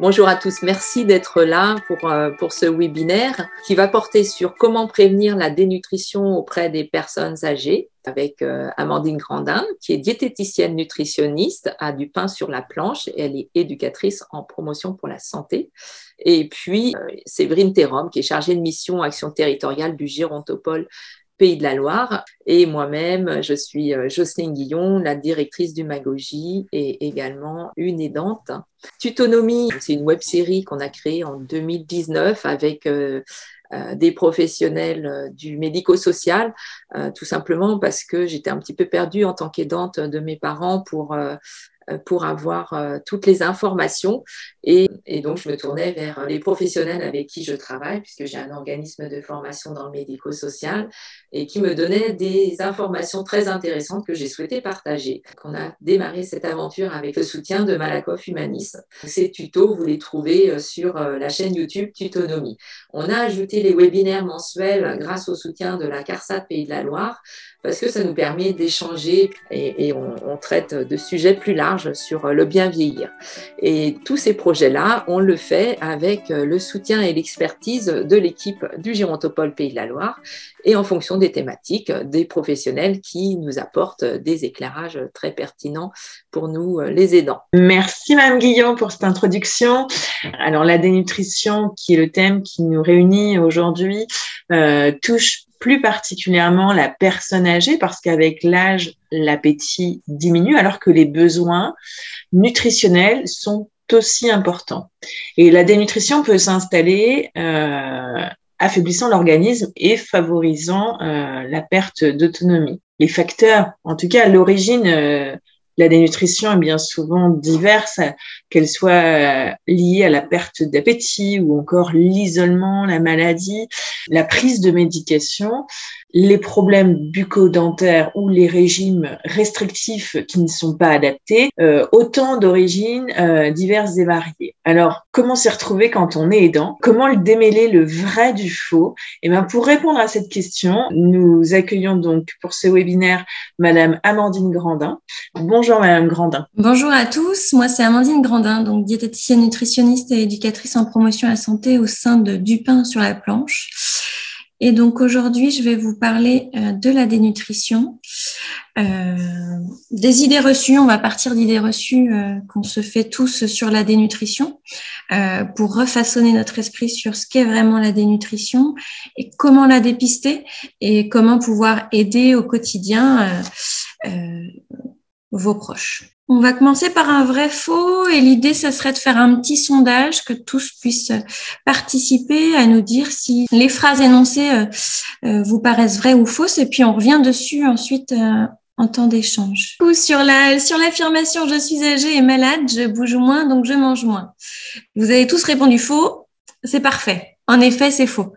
Bonjour à tous, merci d'être là pour ce webinaire qui va porter sur comment prévenir la dénutrition auprès des personnes âgées avec Amandine Grandin, qui est diététicienne nutritionniste à Du pain sur la planche et elle est éducatrice en promotion pour la santé. Et puis Séverine Thérom, qui est chargée de mission action territoriale du Gérontopole Pays de la Loire. Et moi-même, je suis Jocelyne Guillon, la directrice du Magogie et également une aidante. Tutonomie, c'est une web-série qu'on a créée en 2019 avec des professionnels du médico-social, tout simplement parce que j'étais un petit peu perdue en tant qu'aidante de mes parents pour avoir toutes les informations. Et donc, je me tournais vers les professionnels avec qui je travaille, puisque j'ai un organisme de formation dans le médico-social, et qui me donnaient des informations très intéressantes que j'ai souhaité partager. Donc, on a démarré cette aventure avec le soutien de Malakoff Humanis. Ces tutos, vous les trouvez sur la chaîne YouTube Tutonomie. On a ajouté les webinaires mensuels grâce au soutien de la CARSAT Pays de la Loire, parce que ça nous permet d'échanger et on traite de sujets plus larges sur le bien vieillir. Et tous ces projets-là, on le fait avec le soutien et l'expertise de l'équipe du Gérontopole Pays de la Loire et en fonction des thématiques, des professionnels qui nous apportent des éclairages très pertinents pour nous, les aidants. Merci Mme Guillon pour cette introduction. Alors la dénutrition, qui est le thème qui nous réunit aujourd'hui, touche plus particulièrement la personne âgée parce qu'avec l'âge, l'appétit diminue alors que les besoins nutritionnels sont aussi importants. Et la dénutrition peut s'installer affaiblissant l'organisme et favorisant la perte d'autonomie. Les facteurs, en tout cas à l'origine, la dénutrition est bien souvent diverse, qu'elle soit liée à la perte d'appétit ou encore l'isolement, la maladie, la prise de médication, les problèmes bucco-dentaires ou les régimes restrictifs qui ne sont pas adaptés, autant d'origines diverses et variées. Alors, comment s'y retrouver quand on est aidant? Comment démêler le vrai du faux? Et bien, pour répondre à cette question, nous accueillons donc pour ce webinaire Madame Amandine Grandin. Bonjour Madame Grandin. Bonjour à tous, moi c'est Amandine Grandin, donc diététicienne nutritionniste et éducatrice en promotion à la santé au sein de Du pain sur la planche. Et donc aujourd'hui, je vais vous parler de la dénutrition, des idées reçues. On va partir d'idées reçues qu'on se fait tous sur la dénutrition pour refaçonner notre esprit sur ce qu'est vraiment la dénutrition et comment la dépister et comment pouvoir aider au quotidien vos proches. On va commencer par un vrai faux et l'idée, ça serait de faire un petit sondage, que tous puissent participer à nous dire si les phrases énoncées vous paraissent vraies ou fausses et puis on revient dessus ensuite en temps d'échange. Sur l'affirmation « je suis âgée et malade, je bouge moins donc je mange moins ». Vous avez tous répondu faux, c'est parfait. En effet, c'est faux.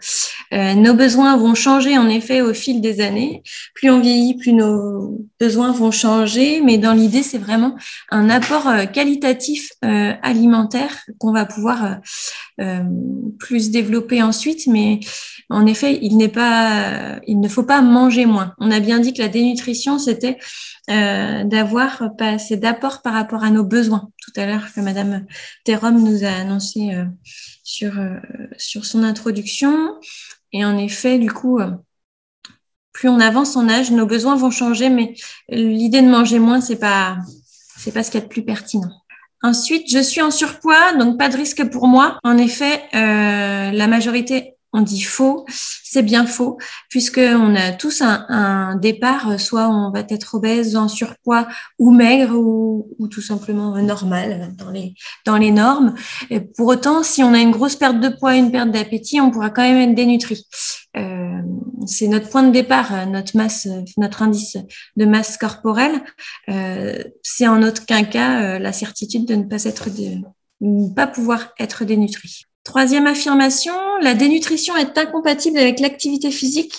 Nos besoins vont changer en effet au fil des années. Plus on vieillit, plus nos besoins vont changer. Mais dans l'idée, c'est vraiment un apport qualitatif alimentaire qu'on va pouvoir plus développer ensuite. Mais en effet, il ne faut pas manger moins. On a bien dit que la dénutrition, c'était d'avoir pas assez d'apport par rapport à nos besoins. Tout à l'heure, que Madame Thérom nous a annoncé sur son introduction. Et en effet, du coup, plus on avance en âge, nos besoins vont changer, mais l'idée de manger moins, c'est pas ce qu'il y a de plus pertinent. Ensuite, je suis en surpoids, donc pas de risque pour moi. En effet, la majorité on dit faux, c'est bien faux, puisqu'on a tous un départ, soit on va être obèse, en surpoids ou maigre ou tout simplement normal dans les normes. Et pour autant, si on a une grosse perte de poids, une perte d'appétit, on pourra quand même être dénutri. C'est notre point de départ, notre indice de masse corporelle. C'est en aucun cas la certitude de ne pas pouvoir être dénutri. Troisième affirmation, la dénutrition est incompatible avec l'activité physique.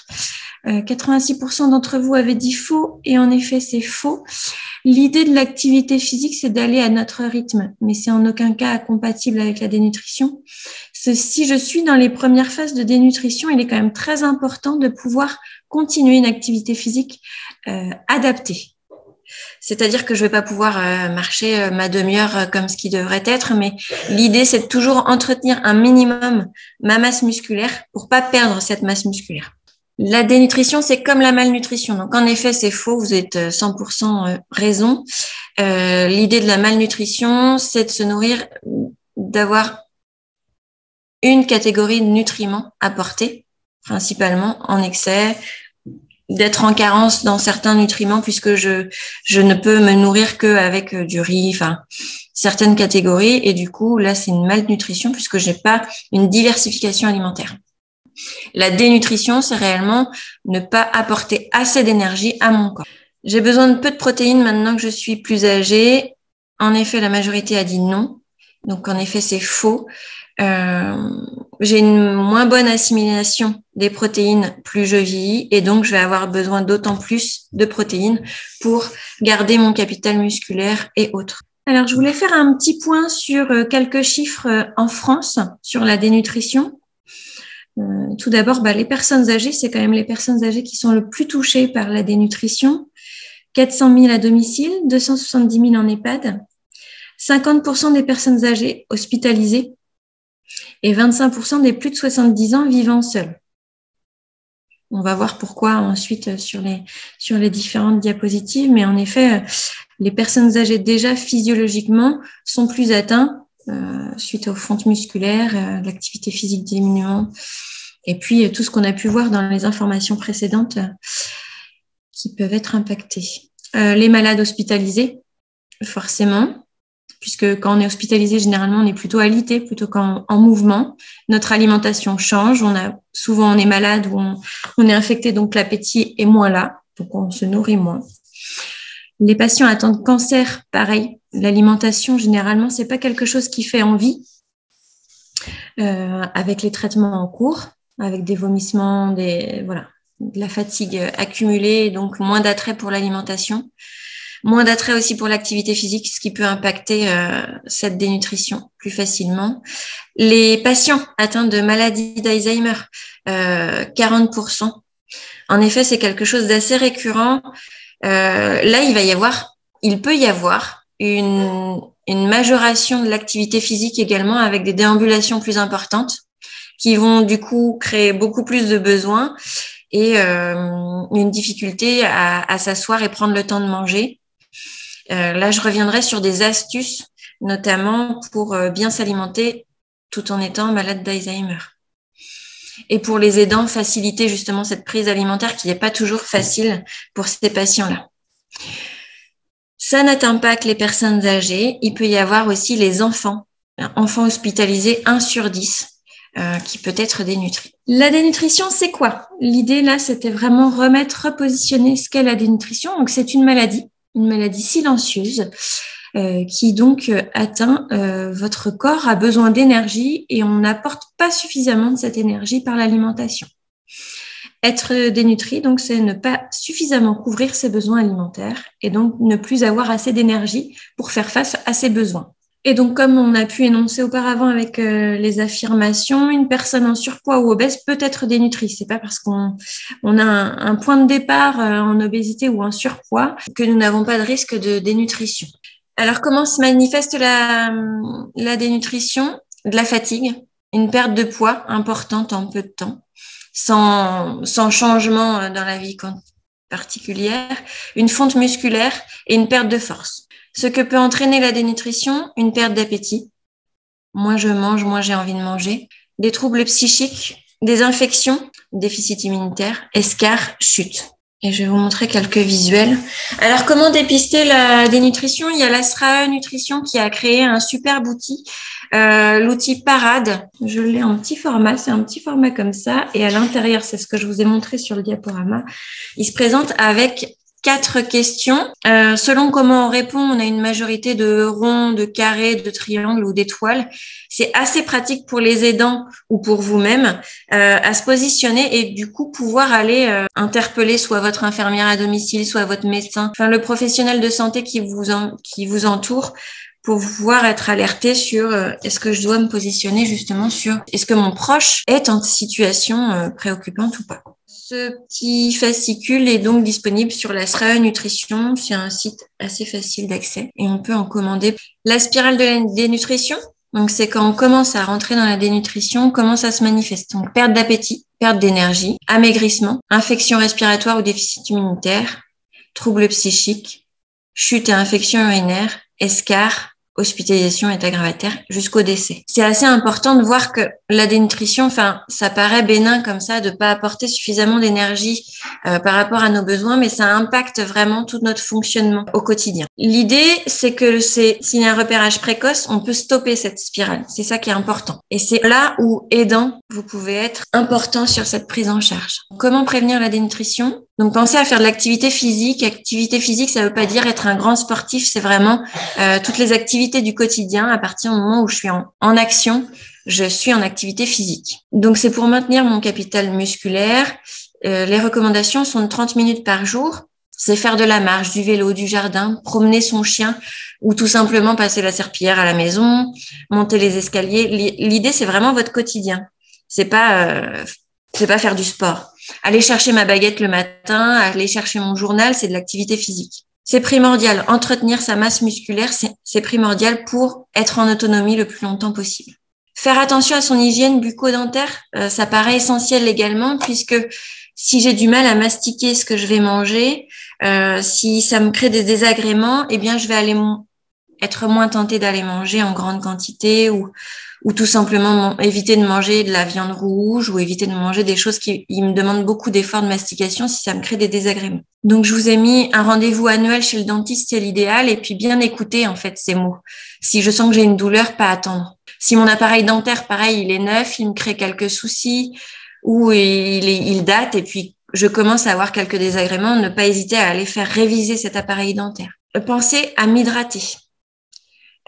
86% d'entre vous avaient dit faux et en effet, c'est faux. L'idée de l'activité physique, c'est d'aller à notre rythme, mais c'est en aucun cas compatible avec la dénutrition. Si je suis dans les premières phases de dénutrition, il est quand même très important de pouvoir continuer une activité physique adaptée. C'est-à-dire que je vais pas pouvoir marcher ma demi-heure comme ce qui devrait être, mais l'idée, c'est de toujours entretenir un minimum ma masse musculaire pour pas perdre cette masse musculaire. La dénutrition, c'est comme la malnutrition. Donc, en effet, c'est faux. Vous êtes 100% raison. L'idée de la malnutrition, c'est de se nourrir, d'avoir une catégorie de nutriments apportés, principalement en excès, d'être en carence dans certains nutriments puisque je ne peux me nourrir qu'avec du riz, enfin certaines catégories, et du coup là c'est une malnutrition puisque j'ai pas une diversification alimentaire. La dénutrition, c'est réellement ne pas apporter assez d'énergie à mon corps. J'ai besoin de peu de protéines maintenant que je suis plus âgée. En effet, la majorité a dit non. Donc en effet, c'est faux. J'ai une moins bonne assimilation des protéines plus je vieillis et donc je vais avoir besoin d'autant plus de protéines pour garder mon capital musculaire et autres. Alors, je voulais faire un petit point sur quelques chiffres en France sur la dénutrition. Tout d'abord, les personnes âgées, c'est quand même les personnes âgées qui sont le plus touchées par la dénutrition. 400 000 à domicile, 270 000 en EHPAD, 50% des personnes âgées hospitalisées et 25% des plus de 70 ans vivant seuls. On va voir pourquoi ensuite sur les différentes diapositives, mais en effet, les personnes âgées déjà physiologiquement sont plus atteintes suite aux fontes musculaires, l'activité physique diminuant, et puis tout ce qu'on a pu voir dans les informations précédentes qui peuvent être impactées. Les malades hospitalisés, forcément, puisque quand on est hospitalisé, généralement, on est plutôt alité, plutôt qu'en mouvement. Notre alimentation change, souvent on est malade ou on est infecté, donc l'appétit est moins là, donc on se nourrit moins. Les patients atteints de cancer, pareil, l'alimentation, généralement, c'est pas quelque chose qui fait envie, avec les traitements en cours, avec des vomissements, de la fatigue accumulée, donc moins d'attrait pour l'alimentation, moins d'attrait aussi pour l'activité physique, ce qui peut impacter cette dénutrition plus facilement. Les patients atteints de maladie d'Alzheimer, 40%. En effet, c'est quelque chose d'assez récurrent. Là, il peut y avoir une majoration de l'activité physique également avec des déambulations plus importantes qui vont du coup créer beaucoup plus de besoins et une difficulté à s'asseoir et prendre le temps de manger. Là, je reviendrai sur des astuces, notamment pour bien s'alimenter tout en étant malade d'Alzheimer. Et pour les aidants, faciliter justement cette prise alimentaire qui n'est pas toujours facile pour ces patients-là. Ça n'atteint pas que les personnes âgées. Il peut y avoir aussi les enfants hospitalisés, 1 sur 10, qui peut être dénutri. La dénutrition, c'est quoi? L'idée là, c'était vraiment repositionner ce qu'est la dénutrition. Donc, c'est une maladie silencieuse qui donc atteint votre corps, a besoin d'énergie et on n'apporte pas suffisamment de cette énergie par l'alimentation. Être dénutri, donc, c'est ne pas suffisamment couvrir ses besoins alimentaires et donc ne plus avoir assez d'énergie pour faire face à ses besoins. Et donc, comme on a pu énoncer auparavant avec les affirmations, une personne en surpoids ou obèse peut être dénutrie. C'est pas parce qu'on a un point de départ en obésité ou en surpoids que nous n'avons pas de risque de dénutrition. Alors, comment se manifeste la dénutrition? De la fatigue, une perte de poids importante en peu de temps, sans changement dans la vie particulière, une fonte musculaire et une perte de force. Ce que peut entraîner la dénutrition, une perte d'appétit. Moins je mange, moins j'ai envie de manger. Des troubles psychiques, des infections, déficit immunitaire, escarres, chute. Et je vais vous montrer quelques visuels. Alors, comment dépister la dénutrition? Il y a l'Astra Nutrition qui a créé un superbe outil, l'outil Parade. Je l'ai en petit format, c'est un petit format comme ça. Et à l'intérieur, c'est ce que je vous ai montré sur le diaporama. Il se présente avec 4 questions. Selon comment on répond, on a une majorité de ronds, de carrés, de triangles ou d'étoiles. C'est assez pratique pour les aidants ou pour vous-même à se positionner et du coup pouvoir aller interpeller soit votre infirmière à domicile, soit votre médecin, enfin le professionnel de santé qui vous entoure pour pouvoir être alerté sur est-ce que je dois me positionner justement sur est-ce que mon proche est en situation préoccupante ou pas. Ce petit fascicule est donc disponible sur la SRAE Nutrition. C'est un site assez facile d'accès et on peut en commander. La spirale de la dénutrition, donc c'est quand on commence à rentrer dans la dénutrition, comment ça se manifeste. Donc perte d'appétit, perte d'énergie, amaigrissement, infection respiratoire ou déficit immunitaire, troubles psychiques, chute et infection urinaire, escarres, hospitalisation est aggravataire jusqu'au décès. C'est assez important de voir que la dénutrition, ça paraît bénin comme ça, de pas apporter suffisamment d'énergie par rapport à nos besoins, mais ça impacte vraiment tout notre fonctionnement au quotidien. L'idée, c'est que s'il y a un repérage précoce, on peut stopper cette spirale. C'est ça qui est important. Et c'est là où, aidant, vous pouvez être important sur cette prise en charge. Comment prévenir la dénutrition? Donc, pensez à faire de l'activité physique. Activité physique, ça veut pas dire être un grand sportif, c'est vraiment toutes les activités du quotidien. À partir du moment où je suis en action, je suis en activité physique. Donc, c'est pour maintenir mon capital musculaire. Les recommandations sont de 30 minutes par jour. C'est faire de la marche, du vélo, du jardin, promener son chien ou tout simplement passer la serpillière à la maison, monter les escaliers. L'idée, c'est vraiment votre quotidien. C'est pas faire du sport. Aller chercher ma baguette le matin, aller chercher mon journal, c'est de l'activité physique. C'est primordial. Entretenir sa masse musculaire, c'est primordial pour être en autonomie le plus longtemps possible. Faire attention à son hygiène bucco-dentaire, ça paraît essentiel également, puisque si j'ai du mal à mastiquer ce que je vais manger, si ça me crée des désagréments, eh bien, je vais être moins tentée d'aller manger en grande quantité ou tout simplement éviter de manger de la viande rouge ou éviter de manger des choses qui me demandent beaucoup d'efforts de mastication si ça me crée des désagréments. Donc, je vous ai mis un rendez-vous annuel chez le dentiste, c'est l'idéal, et puis bien écouter, en fait, ces mots. Si je sens que j'ai une douleur, pas attendre. Si mon appareil dentaire, pareil, il est neuf, il me crée quelques soucis ou il date et puis je commence à avoir quelques désagréments, ne pas hésiter à aller faire réviser cet appareil dentaire. Pensez à m'hydrater.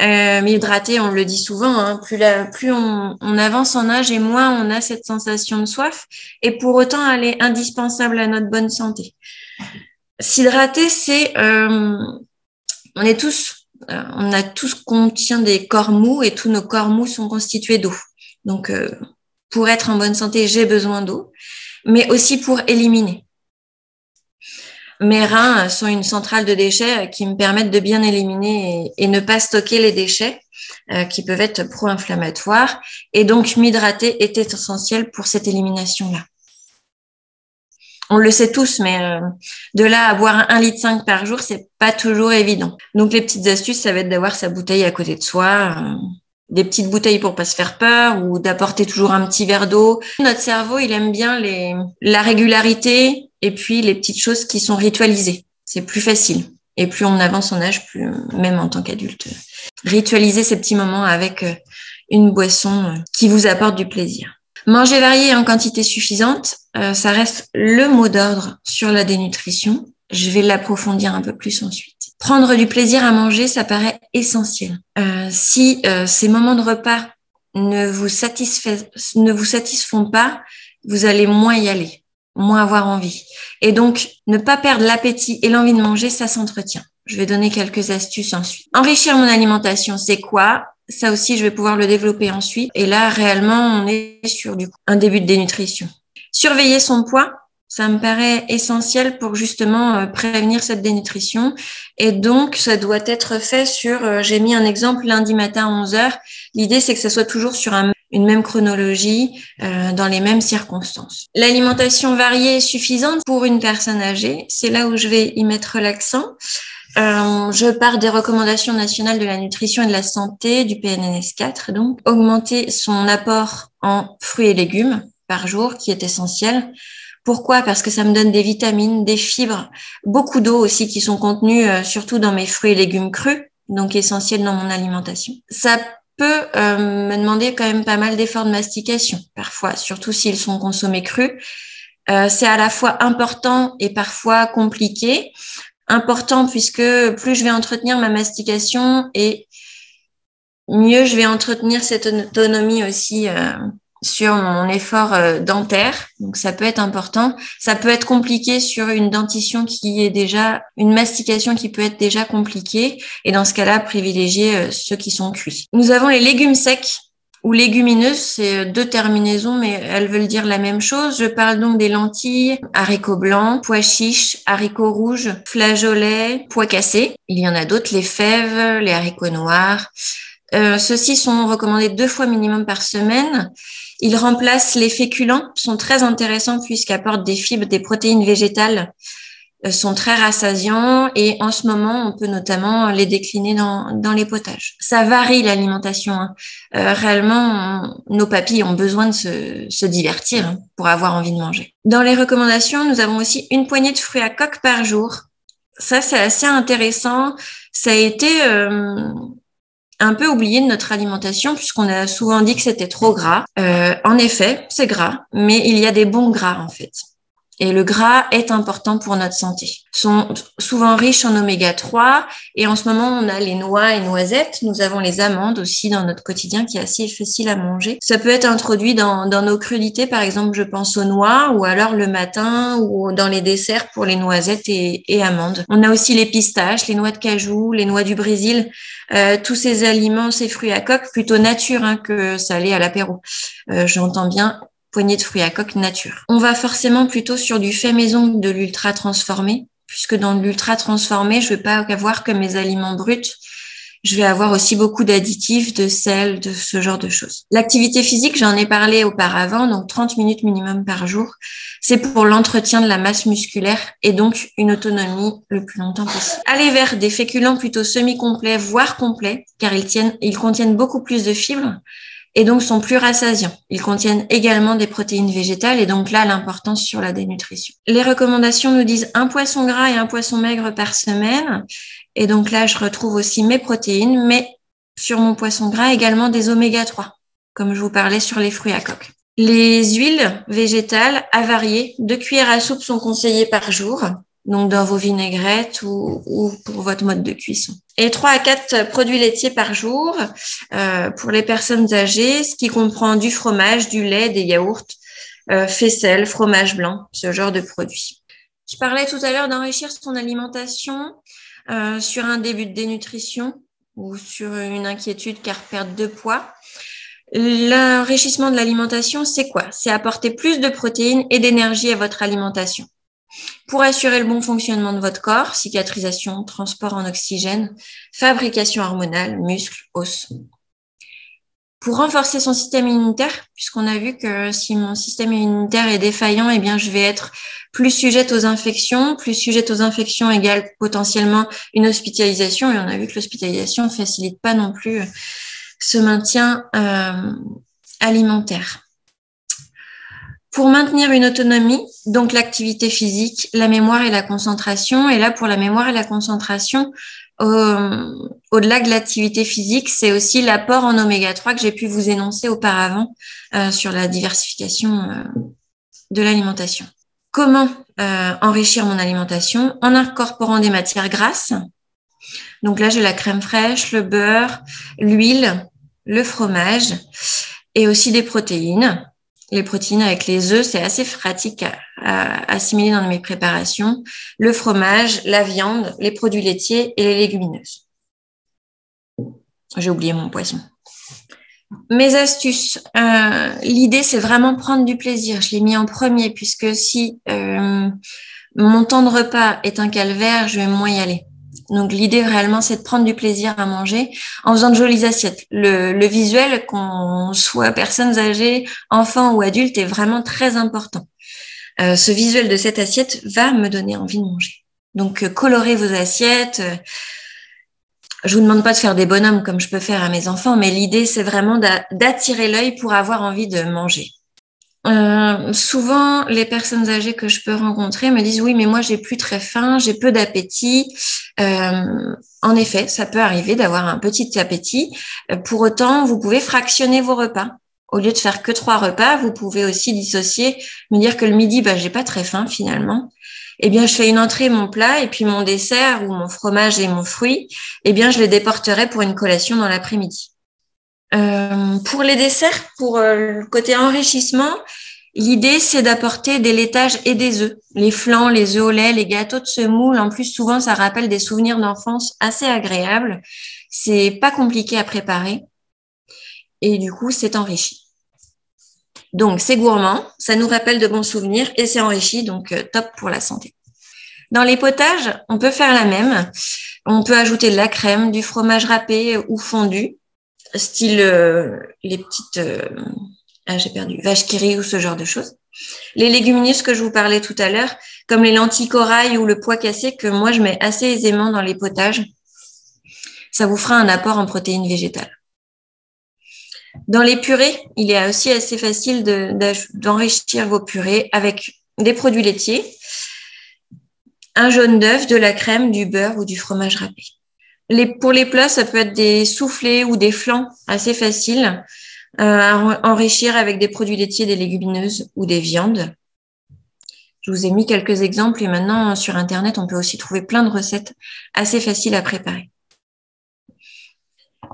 M'hydrater, on le dit souvent, hein, plus on avance en âge et moins on a cette sensation de soif, et pour autant elle est indispensable à notre bonne santé. S'hydrater, c'est on a tous contient des corps mous et tous nos corps mous sont constitués d'eau. Donc pour être en bonne santé, j'ai besoin d'eau, mais aussi pour éliminer. Mes reins sont une centrale de déchets qui me permettent de bien éliminer et ne pas stocker les déchets qui peuvent être pro-inflammatoires. Et donc, m'hydrater est essentiel pour cette élimination-là. On le sait tous, mais de là à boire 1,5 litre par jour, c'est pas toujours évident. Donc, les petites astuces, ça va être d'avoir sa bouteille à côté de soi, des petites bouteilles pour pas se faire peur ou d'apporter toujours un petit verre d'eau. Notre cerveau, il aime bien la régularité et puis les petites choses qui sont ritualisées. C'est plus facile. Et plus on avance en âge, plus, même en tant qu'adulte, ritualiser ces petits moments avec une boisson qui vous apporte du plaisir. Manger varié en quantité suffisante, ça reste le mot d'ordre sur la dénutrition. Je vais l'approfondir un peu plus ensuite. Prendre du plaisir à manger, ça paraît essentiel. Si ces moments de repas ne vous satisfont pas, vous allez moins y aller, moins avoir envie. Et donc, ne pas perdre l'appétit et l'envie de manger, ça s'entretient. Je vais donner quelques astuces ensuite. Enrichir mon alimentation, c'est quoi? Ça aussi, je vais pouvoir le développer ensuite. Et là, réellement, on est sur un début de dénutrition. Surveiller son poids. Ça me paraît essentiel pour justement prévenir cette dénutrition. Et donc, ça doit être fait j'ai mis un exemple lundi matin à 11h. L'idée, c'est que ça soit toujours sur une même chronologie, dans les mêmes circonstances. L'alimentation variée et suffisante pour une personne âgée, c'est là où je vais y mettre l'accent. Je pars des recommandations nationales de la nutrition et de la santé, du PNNS 4, donc augmenter son apport en fruits et légumes par jour, qui est essentiel. Pourquoi? Parce que ça me donne des vitamines, des fibres, beaucoup d'eau aussi qui sont contenues surtout dans mes fruits et légumes crus, donc essentiels dans mon alimentation. Ça peut me demander quand même pas mal d'efforts de mastication, parfois, surtout s'ils sont consommés crus. C'est à la fois important et parfois compliqué. Important puisque plus je vais entretenir ma mastication et mieux je vais entretenir cette autonomie aussi sur mon effort dentaire. Donc ça peut être important. Ça peut être compliqué sur une dentition qui est déjà, une mastication qui peut être déjà compliquée. Et dans ce cas-là, privilégier ceux qui sont cuits. Nous avons les légumes secs Ou légumineuses, c'est deux terminaisons, mais elles veulent dire la même chose. Je parle donc des lentilles, haricots blancs, pois chiches, haricots rouges, flageolets, pois cassés. Il y en a d'autres, les fèves, les haricots noirs. Ceux-ci sont recommandés 2 fois minimum par semaine. Ils remplacent les féculents, sont très intéressants puisqu'ils apportent des fibres, des protéines végétales, sont très rassasiants et en ce moment, on peut notamment les décliner dans les potages. Ça varie l'alimentation. Hein. Réellement, nos papilles ont besoin de se divertir hein, pour avoir envie de manger. Dans les recommandations, nous avons aussi une poignée de fruits à coque par jour. Ça, c'est assez intéressant. Ça a été un peu oublié de notre alimentation puisqu'on a souvent dit que c'était trop gras. En effet, c'est gras, mais il y a des bons gras en fait. Et le gras est important pour notre santé. Ils sont souvent riches en oméga 3 et en ce moment, on a les noix et noisettes. Nous avons les amandes aussi dans notre quotidien qui est assez facile à manger. Ça peut être introduit dans nos crudités, par exemple, je pense aux noix ou alors le matin ou dans les desserts pour les noisettes et amandes. On a aussi les pistaches, les noix de cajou, les noix du Brésil, tous ces aliments, ces fruits à coque, plutôt nature hein, que salés à l'apéro. J'entends bien poignée de fruits à coque nature. On va forcément plutôt sur du fait maison que de l'ultra transformé, puisque dans l'ultra transformé, je ne vais pas avoir que mes aliments bruts, je vais avoir aussi beaucoup d'additifs, de sel, de ce genre de choses. L'activité physique, j'en ai parlé auparavant, donc 30 minutes minimum par jour. C'est pour l'entretien de la masse musculaire et donc une autonomie le plus longtemps possible. Aller vers des féculents plutôt semi-complets, voire complets, car ils contiennent beaucoup plus de fibres et donc sont plus rassasiants. Ils contiennent également des protéines végétales et donc là, l'importance sur la dénutrition. Les recommandations nous disent un poisson gras et un poisson maigre par semaine. Et donc là, je retrouve aussi mes protéines, mais sur mon poisson gras, également des oméga 3, comme je vous parlais sur les fruits à coque. Les huiles végétales avariées, 2 cuillères à soupe sont conseillées par jour, donc dans vos vinaigrettes ou pour votre mode de cuisson. Et 3 à 4 produits laitiers par jour pour les personnes âgées, ce qui comprend du fromage, du lait, des yaourts, faisselle, fromage blanc, ce genre de produits. Je parlais tout à l'heure d'enrichir son alimentation sur un début de dénutrition ou sur une inquiétude car perte de poids. L'enrichissement de l'alimentation, c'est quoi? C'est apporter plus de protéines et d'énergie à votre alimentation. Pour assurer le bon fonctionnement de votre corps, cicatrisation, transport en oxygène, fabrication hormonale, muscles, os. Pour renforcer son système immunitaire, puisqu'on a vu que si mon système immunitaire est défaillant, eh bien, je vais être plus sujette aux infections. Plus sujette aux infections égale potentiellement une hospitalisation. Et on a vu que l'hospitalisation ne facilite pas non plus ce maintien alimentaire. Pour maintenir une autonomie, donc l'activité physique, la mémoire et la concentration. Et là, pour la mémoire et la concentration, au-delà de l'activité physique, c'est aussi l'apport en oméga 3 que j'ai pu vous énoncer auparavant sur la diversification de l'alimentation. Comment enrichir mon alimentation? En incorporant des matières grasses. Donc là, j'ai la crème fraîche, le beurre, l'huile, le fromage et aussi des protéines. Les protéines avec les œufs, c'est assez pratique à assimiler dans mes préparations. Le fromage, la viande, les produits laitiers et les légumineuses. J'ai oublié mon poisson. Mes astuces. L'idée, c'est vraiment prendre du plaisir. Je l'ai mis en premier puisque si mon temps de repas est un calvaire, je vais moins y aller. Donc, l'idée réellement, c'est de prendre du plaisir à manger en faisant de jolies assiettes. Le visuel, qu'on soit personnes âgées, enfants ou adultes, est vraiment très important. Ce visuel de cette assiette va me donner envie de manger. Donc, colorez vos assiettes. Je vous demande pas de faire des bonhommes comme je peux faire à mes enfants, mais l'idée, c'est vraiment d'attirer l'œil pour avoir envie de manger. Souvent, les personnes âgées que je peux rencontrer me disent oui, mais moi j'ai plus très faim, j'ai peu d'appétit. En effet, ça peut arriver d'avoir un petit appétit. Pour autant, vous pouvez fractionner vos repas. Au lieu de faire que 3 repas, vous pouvez aussi dissocier, me dire que le midi, j'ai pas très faim finalement. Eh bien, je fais une entrée, mon plat, et puis mon dessert ou mon fromage et mon fruit, eh bien, je les déporterai pour une collation dans l'après-midi. Pour les desserts, pour le côté enrichissement, l'idée, c'est d'apporter des laitages et des œufs. Les flans, les œufs au lait, les gâteaux de semoule. En plus, souvent, ça rappelle des souvenirs d'enfance assez agréables. C'est pas compliqué à préparer. et du coup, c'est enrichi. Donc, c'est gourmand, ça nous rappelle de bons souvenirs et c'est enrichi, donc top pour la santé. Dans les potages, on peut faire la même. On peut ajouter de la crème, du fromage râpé ou fondu, style les petites vaches qui rient ou ce genre de choses. Les légumineuses que je vous parlais tout à l'heure, comme les lentilles corail ou le pois cassé, que moi je mets assez aisément dans les potages, ça vous fera un apport en protéines végétales. Dans les purées, il est aussi assez facile d'enrichir vos purées avec des produits laitiers, un jaune d'œuf, de la crème, du beurre ou du fromage râpé. Pour les plats, ça peut être des soufflés ou des flans assez faciles à enrichir avec des produits laitiers, des légumineuses ou des viandes. Je vous ai mis quelques exemples et maintenant sur Internet, on peut aussi trouver plein de recettes assez faciles à préparer.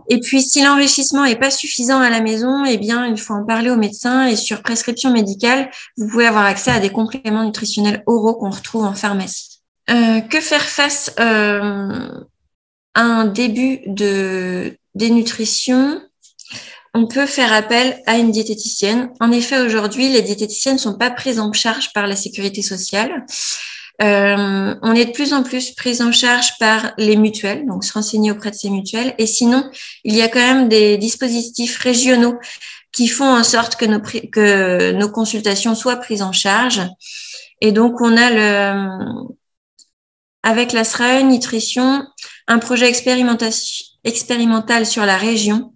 Et puis, si l'enrichissement n'est pas suffisant à la maison, eh bien, il faut en parler au médecin et sur prescription médicale, vous pouvez avoir accès à des compléments nutritionnels oraux qu'on retrouve en pharmacie. Que faire face à un début de dénutrition? On peut faire appel à une diététicienne. En effet, aujourd'hui, les diététiciennes ne sont pas prises en charge par la sécurité sociale. On est de plus en plus pris en charge par les mutuelles, donc se renseigner auprès de ces mutuelles. Et sinon, il y a quand même des dispositifs régionaux qui font en sorte que nos consultations soient prises en charge. Et donc, on a avec la SRAE Nutrition, un projet expérimental sur la région,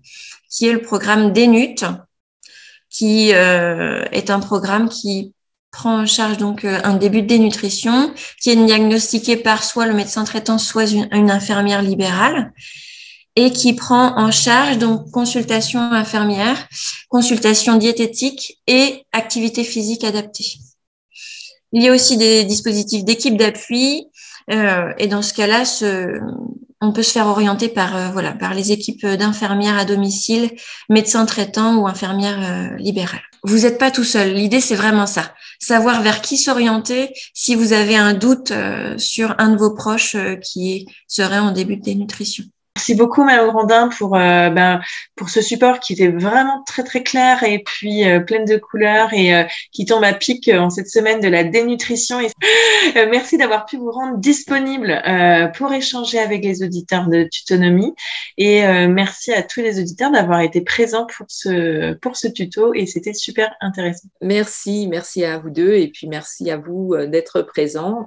qui est le programme DENUT, qui est un programme qui prend en charge donc un début de dénutrition, qui est diagnostiqué par soit le médecin traitant, soit une infirmière libérale, et qui prend en charge donc consultation infirmière, consultation diététique et activité physique adaptée. Il y a aussi des dispositifs d'équipe d'appui, et dans ce cas-là, on peut se faire orienter par les équipes d'infirmières à domicile, médecins traitants ou infirmières libérales. Vous n'êtes pas tout seul. L'idée, c'est vraiment ça. Savoir vers qui s'orienter si vous avez un doute sur un de vos proches qui serait en début de dénutrition. Merci beaucoup, Madame Grandin, pour ce support qui était vraiment très, très clair et puis plein de couleurs et qui tombe à pic en cette semaine de la dénutrition. Et, merci d'avoir pu vous rendre disponible pour échanger avec les auditeurs de Tutonomie. Et merci à tous les auditeurs d'avoir été présents pour ce tuto et c'était super intéressant. Merci à vous deux et puis merci à vous d'être présents.